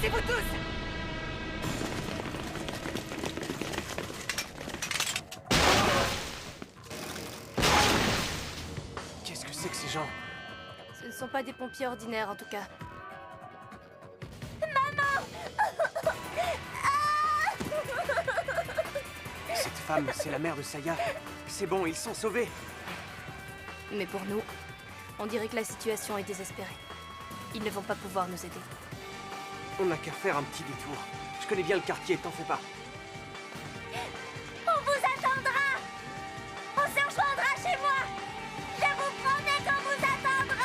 Taisez-vous tous! Qu'est-ce que c'est que ces gens? Ce ne sont pas des pompiers ordinaires, en tout cas. Cette femme, c'est la mère de Saya. C'est bon, ils sont sauvés. Mais pour nous, on dirait que la situation est désespérée. Ils ne vont pas pouvoir nous aider. On n'a qu'à faire un petit détour. Je connais bien le quartier, t'en fais pas. On vous attendra! On se rejoindra chez moi! Je vous promets qu'on vous attendra!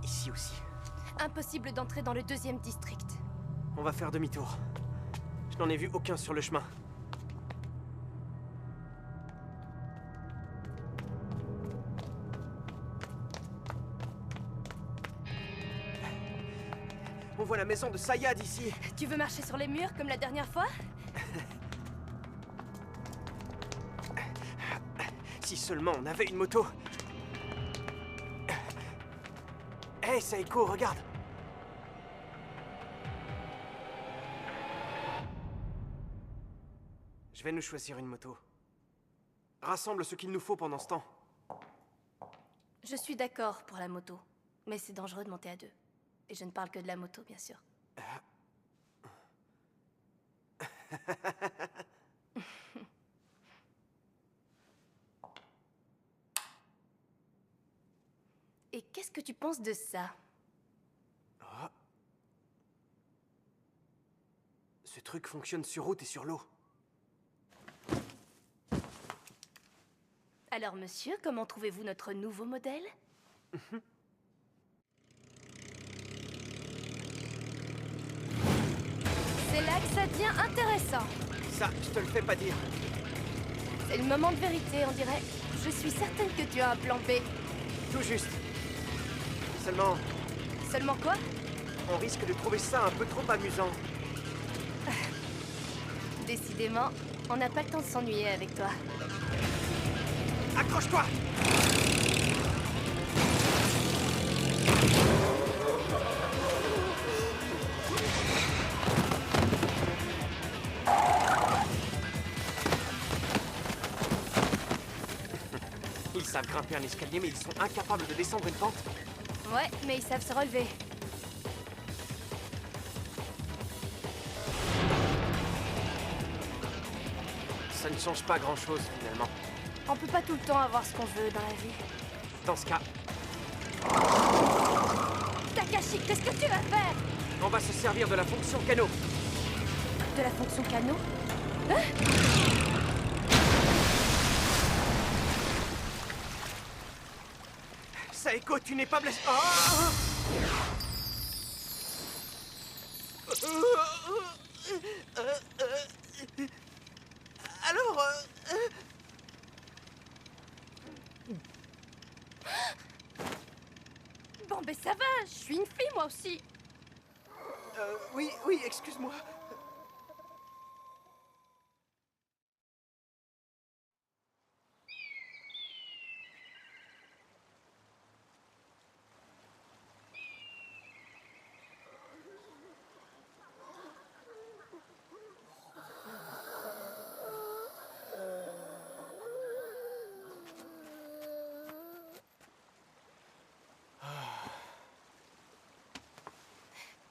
Ici aussi. Impossible d'entrer dans le 2e district. On va faire demi-tour. Je n'en ai vu aucun sur le chemin. On voit la maison de Saya d'ici. Tu veux marcher sur les murs comme la dernière fois? Si seulement on avait une moto. Hé, Saeko, regarde. Je vais nous choisir une moto. Rassemble ce qu'il nous faut pendant ce temps. Je suis d'accord pour la moto, mais c'est dangereux de monter à 2. Et je ne parle que de la moto, bien sûr. Et qu'est-ce que tu penses de ça? Ah. Ce truc fonctionne sur route et sur l'eau. Alors, monsieur, comment trouvez-vous notre nouveau modèle? C'est là que ça devient intéressant. Ça, je te le fais pas dire. C'est le moment de vérité, on dirait. Je suis certaine que tu as un plan B. Tout juste. Seulement, Seulement quoi? on risque de trouver ça un peu trop amusant. Décidément, on n'a pas le temps de s'ennuyer avec toi. Accroche-toi! Ils savent grimper un escalier, mais ils sont incapables de descendre une pente. Ouais, mais ils savent se relever. Ça ne change pas grand-chose, finalement. On peut pas tout le temps avoir ce qu'on veut dans la vie. Dans ce cas, Takashi, qu'est-ce que tu vas faire? on va se servir de la fonction canot. De la fonction canot? Hein? Saeko, tu n'es pas blessé. Oh Alors, Bon, ben ça va, je suis une fille moi aussi. oui, oui, excuse-moi.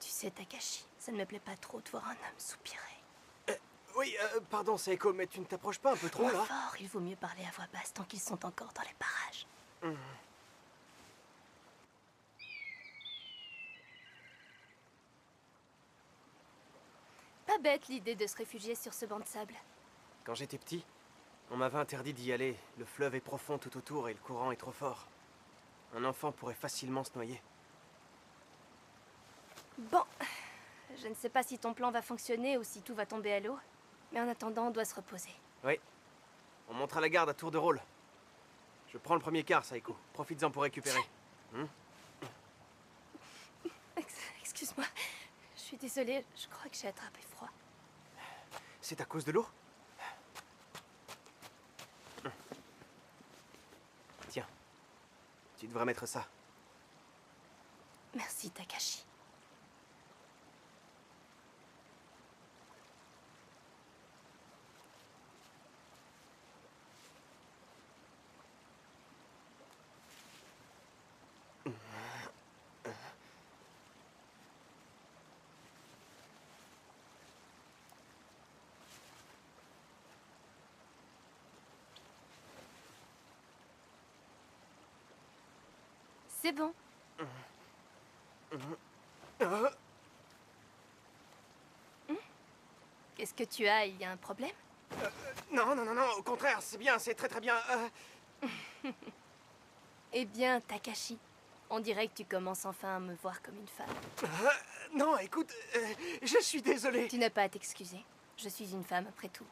Tu sais, Takashi, ça ne me plaît pas trop de voir un homme soupirer. Oui, pardon, Saeko, mais tu ne t'approches pas un peu trop, Moins là? fort, il vaut mieux parler à voix basse tant qu'ils sont encore dans les parages. Pas bête l'idée de se réfugier sur ce banc de sable. Quand j'étais petit, on m'avait interdit d'y aller. Le fleuve est profond tout autour et le courant est trop fort. Un enfant pourrait facilement se noyer. Bon, je ne sais pas si ton plan va fonctionner ou si tout va tomber à l'eau. Mais en attendant, on doit se reposer. Oui. On monte à la garde à tour de rôle. Je prends le premier quart, Saeko. Profites-en pour récupérer. Excuse-moi, je suis désolée, je crois que j'ai attrapé froid. C'est à cause de l'eau? Tiens. Tu devrais mettre ça. Merci, Takashi. C'est bon. Qu'est-ce que tu as? Il y a un problème? Non, non, non, non, au contraire, c'est bien, c'est très très bien. Eh bien, Takashi, on dirait que tu commences enfin à me voir comme une femme. Non, écoute, je suis désolé. Tu n'as pas à t'excuser. Je suis une femme après tout.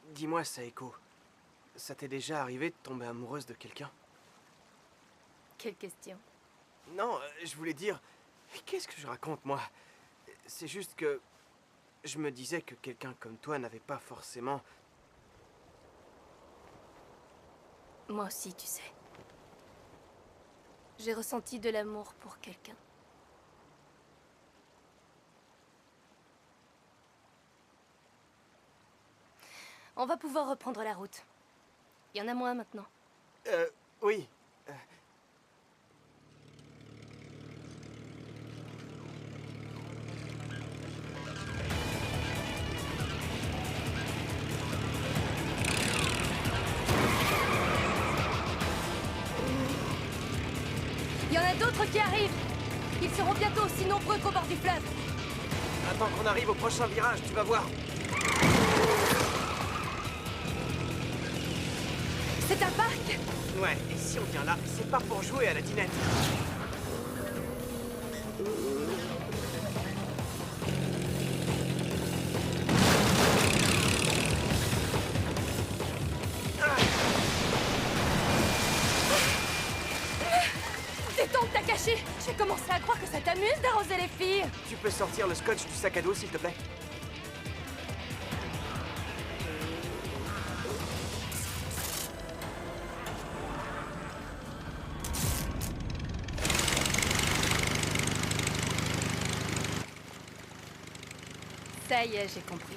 Dis-moi, Saeko, ça t'est déjà arrivé de tomber amoureuse de quelqu'un? Quelle question. Non, je voulais dire... Qu'est-ce que je raconte, moi? C'est juste que... Je me disais que quelqu'un comme toi n'avait pas forcément... Moi aussi, tu sais. J'ai ressenti de l'amour pour quelqu'un. On va pouvoir reprendre la route. Il y en a moins maintenant. Oui. Il y en a d'autres qui arrivent. Ils seront bientôt aussi nombreux qu'au bord du fleuve. Attends qu'on arrive au prochain virage, tu vas voir. C'est un parc? Ouais, et si on vient là, c'est pas pour jouer à la dinette. Détends, Takashi. J'ai commencé à croire que ça t'amuse d'arroser les filles. Tu peux sortir le scotch du sac à dos, s'il te plaît? Ça y est, j'ai compris.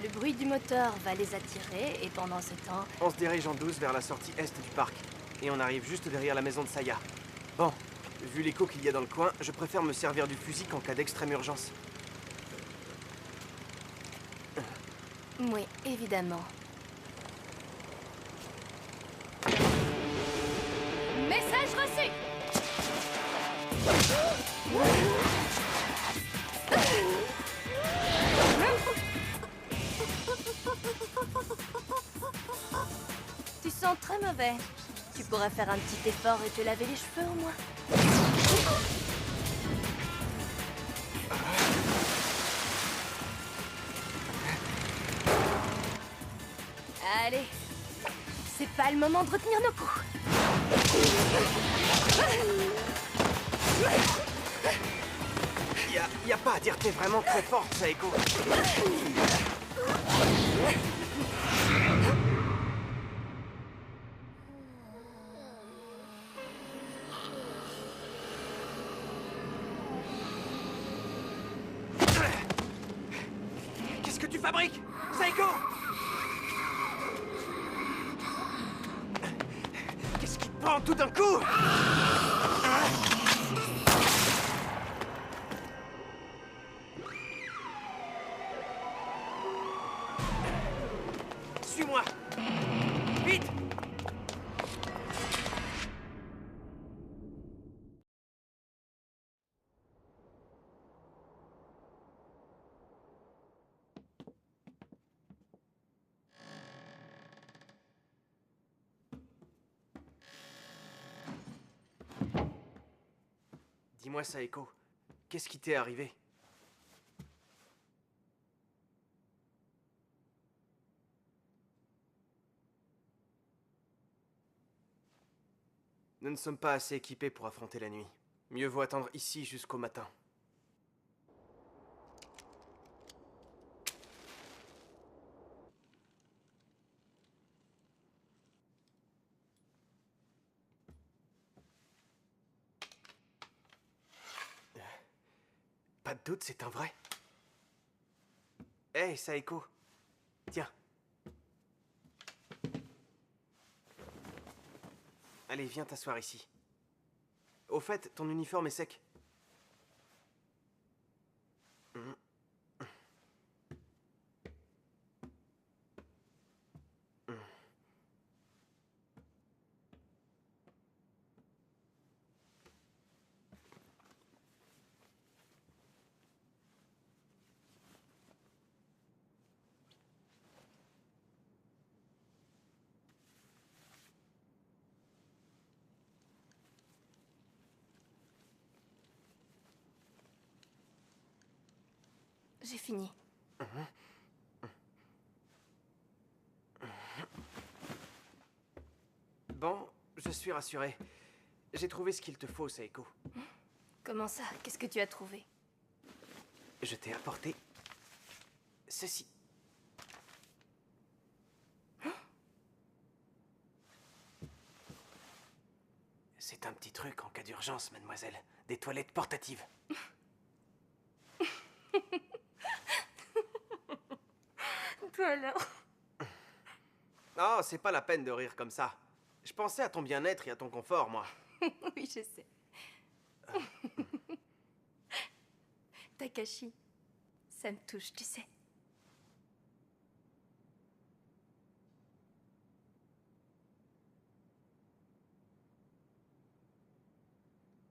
Le bruit du moteur va les attirer et pendant ce temps... On se dirige en douce vers la sortie est du parc. Et on arrive juste derrière la maison de Saya. Bon, vu l'écho qu'il y a dans le coin, je préfère me servir du fusil qu'en cas d'extrême urgence. Oui, évidemment. Message reçu! Tu sens très mauvais. Tu pourrais faire un petit effort et te laver les cheveux au moins. Allez, c'est pas le moment de retenir nos coups. Y a pas à dire, t'es vraiment très forte, Saeko. Qu'est-ce que tu fabriques, Saeko? Qu'est-ce qui te prend tout d'un coup? Suis-moi! Vite! Dis-moi, Saeko, qu'est-ce qui t'est arrivé? Nous ne sommes pas assez équipés pour affronter la nuit. Mieux vaut attendre ici jusqu'au matin. Pas de doute, c'est un vrai. Hé, Saeko. Tiens. Allez, viens t'asseoir ici. Au fait, ton uniforme est sec. J'ai fini. Bon, je suis rassuré. J'ai trouvé ce qu'il te faut, Saeko. Comment ça? Qu'est-ce que tu as trouvé? Je t'ai apporté ceci. C'est un petit truc en cas d'urgence, mademoiselle. Des toilettes portatives. Toi alors? Oh, c'est pas la peine de rire comme ça. Je pensais à ton bien-être et à ton confort, moi. Oui, je sais. Takashi, ça me touche, tu sais.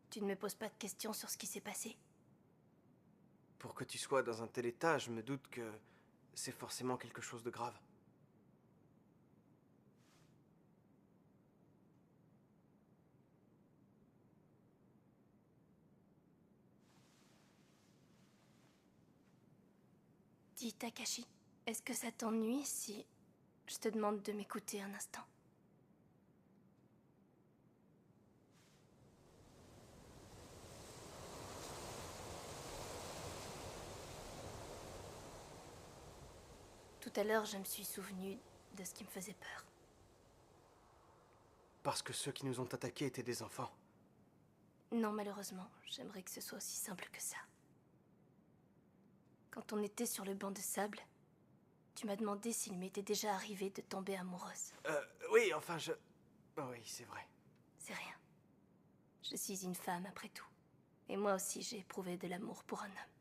Tu ne me poses pas de questions sur ce qui s'est passé? Pour que tu sois dans un tel état, je me doute que c'est forcément quelque chose de grave. Dis, Takashi, est-ce que ça t'ennuie si je te demande de m'écouter un instant? Tout à l'heure, je me suis souvenu de ce qui me faisait peur. Parce que ceux qui nous ont attaqués étaient des enfants. Non, malheureusement, j'aimerais que ce soit aussi simple que ça. Quand on était sur le banc de sable, tu m'as demandé s'il m'était déjà arrivé de tomber amoureuse. Oui, enfin, Oui, c'est vrai. C'est rien. Je suis une femme après tout. Et moi aussi, j'ai éprouvé de l'amour pour un homme.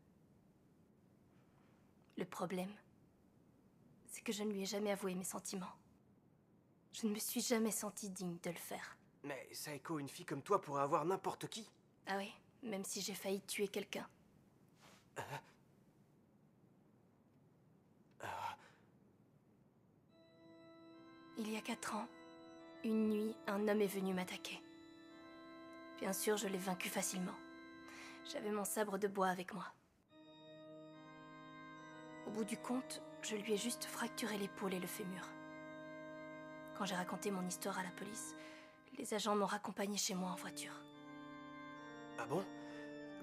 Le problème, c'est que je ne lui ai jamais avoué mes sentiments. Je ne me suis jamais sentie digne de le faire. Mais, Saeko, une fille comme toi pourrait avoir n'importe qui. Ah oui, même si j'ai failli tuer quelqu'un. Il y a 4 ans, Une nuit, un homme est venu m'attaquer. Bien sûr, je l'ai vaincu facilement. J'avais mon sabre de bois avec moi. Au bout du compte, je lui ai juste fracturé l'épaule et le fémur. Quand j'ai raconté mon histoire à la police, les agents m'ont raccompagné chez moi en voiture. Ah bon?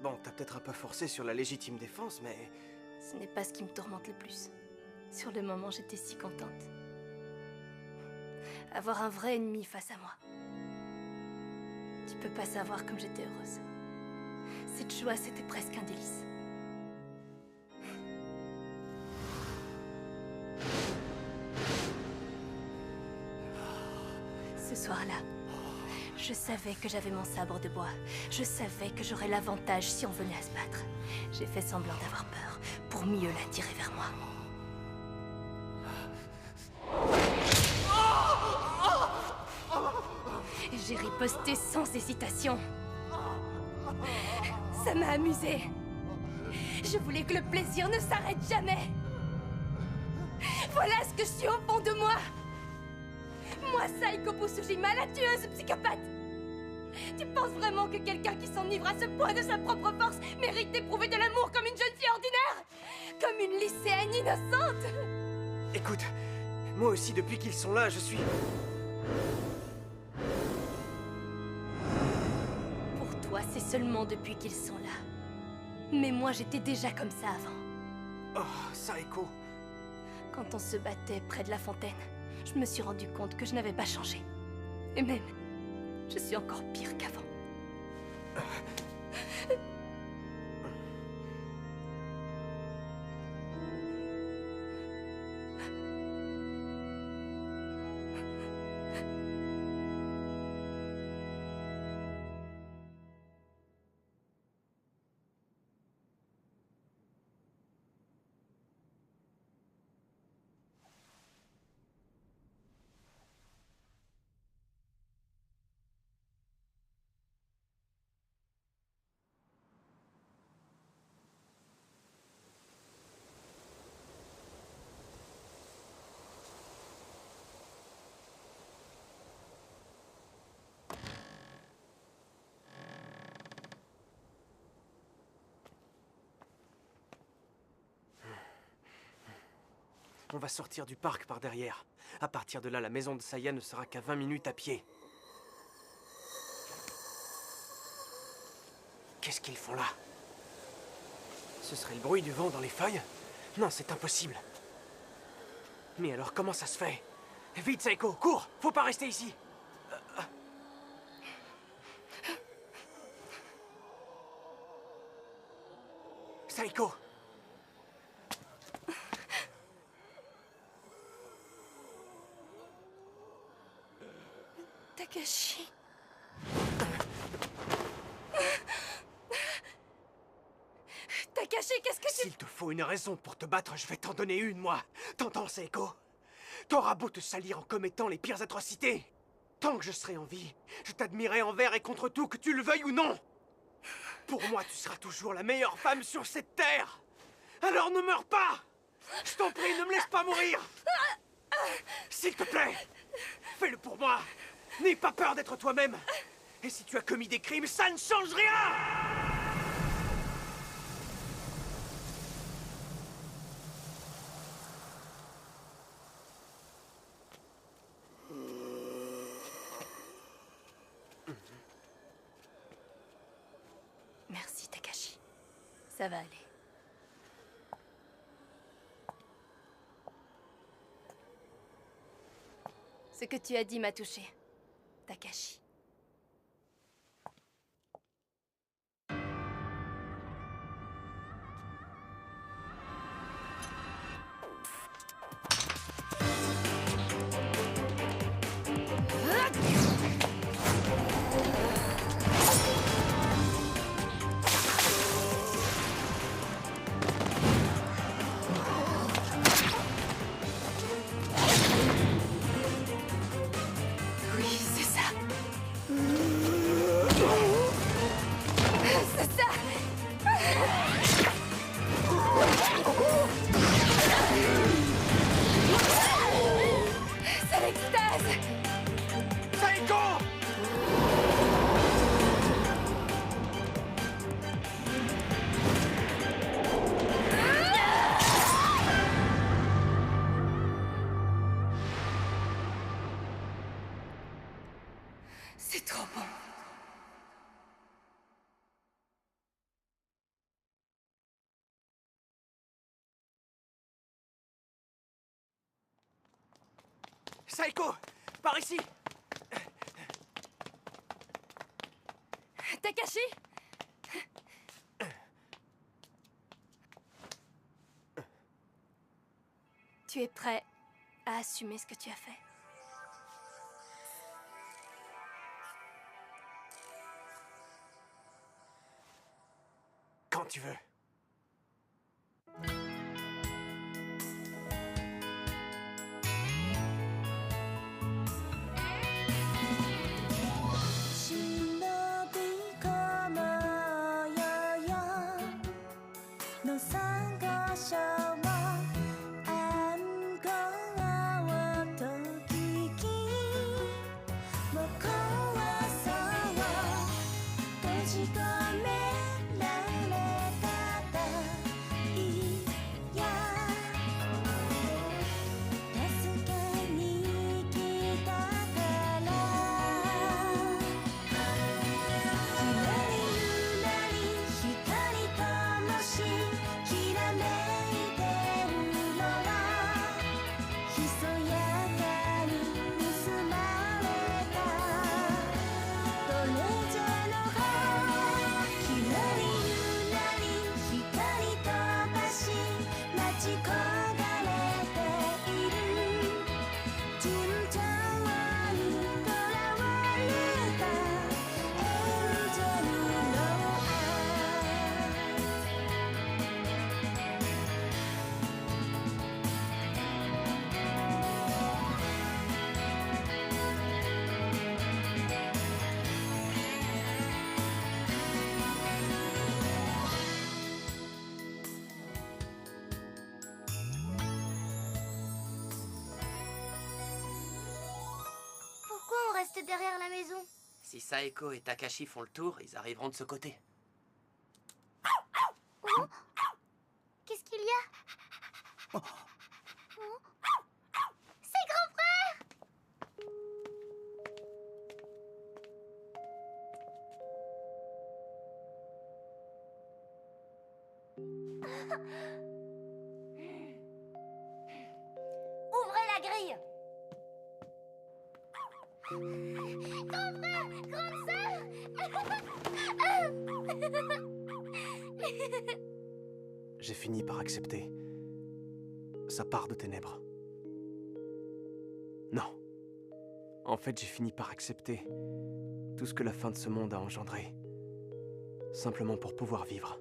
Bon, t'as peut-être un peu forcé sur la légitime défense, mais... Ce n'est pas ce qui me tourmente le plus. Sur le moment, j'étais si contente. Avoir un vrai ennemi face à moi. Tu peux pas savoir comme j'étais heureuse. Cette joie, c'était presque un délice. Ce soir-là, je savais que j'avais mon sabre de bois. Je savais que j'aurais l'avantage si on venait à se battre. J'ai fait semblant d'avoir peur pour mieux l'attirer vers moi. J'ai riposté sans hésitation. Ça m'a amusée. Je voulais que le plaisir ne s'arrête jamais. Voilà ce que je suis au fond de moi. Moi, Saiko Busujima, la tueuse psychopathe. Tu penses vraiment que quelqu'un qui s'enivre à ce point de sa propre force mérite d'éprouver de l'amour comme une jeune fille ordinaire? Comme une lycéenne innocente? Écoute, moi aussi, depuis qu'ils sont là, je suis... Pour toi, c'est seulement depuis qu'ils sont là. Mais moi, j'étais déjà comme ça avant. Oh, Saiko. Quand on se battait près de la fontaine, je me suis rendu compte que je n'avais pas changé. Et même, je suis encore pire qu'avant. On va sortir du parc par derrière. À partir de là, la maison de Saya ne sera qu'à 20 minutes à pied. Qu'est-ce qu'ils font là? Ce serait le bruit du vent dans les feuilles? Non, c'est impossible. Mais alors, comment ça se fait? Vite, Saiko, cours! Faut pas rester ici! Saiko! Takashi... Takashi, qu'est-ce que tu... S'il te faut une raison pour te battre, je vais t'en donner une, moi. T'entends, Saiko? T'auras beau te salir en commettant les pires atrocités. Tant que je serai en vie, je t'admirerai envers et contre tout, que tu le veuilles ou non. Pour moi, tu seras toujours la meilleure femme sur cette terre. Alors ne meurs pas! Je t'en prie, ne me laisse pas mourir! S'il te plaît, fais-le pour moi. N'aie pas peur d'être toi-même. Et si tu as commis des crimes, ça ne change rien! Merci, Takashi. Ça va aller. Ce que tu as dit m'a touché, Takashi. Oui, c'est ça. C'est trop bon. Saeko, par ici. Takashi? Tu es prêt à assumer ce que tu as fait? Quand tu veux. Derrière la maison. Si Saeko et Takashi font le tour, ils arriveront de ce côté. Oh. Qu'est-ce qu'il y a? Oh. C'est grand frère! Ouvrez la grille! Grand frère! Grande sœur! J'ai fini par accepter sa part de ténèbres. Non. En fait, j'ai fini par accepter tout ce que la fin de ce monde a engendré. Simplement pour pouvoir vivre.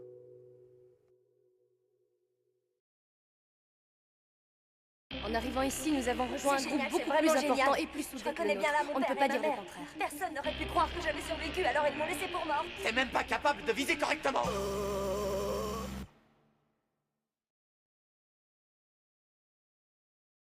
En arrivant ici, nous avons rejoint un C'est groupe génial, beaucoup c'est plus vraiment important génial. et plus soudé Je que le reconnais bien nôtre. là mon On ne père peut pas et ma dire le mère. contraire. Personne n'aurait pu croire que j'avais survécu, alors ils m'ont laissé pour morte. T'es même pas capable de viser correctement.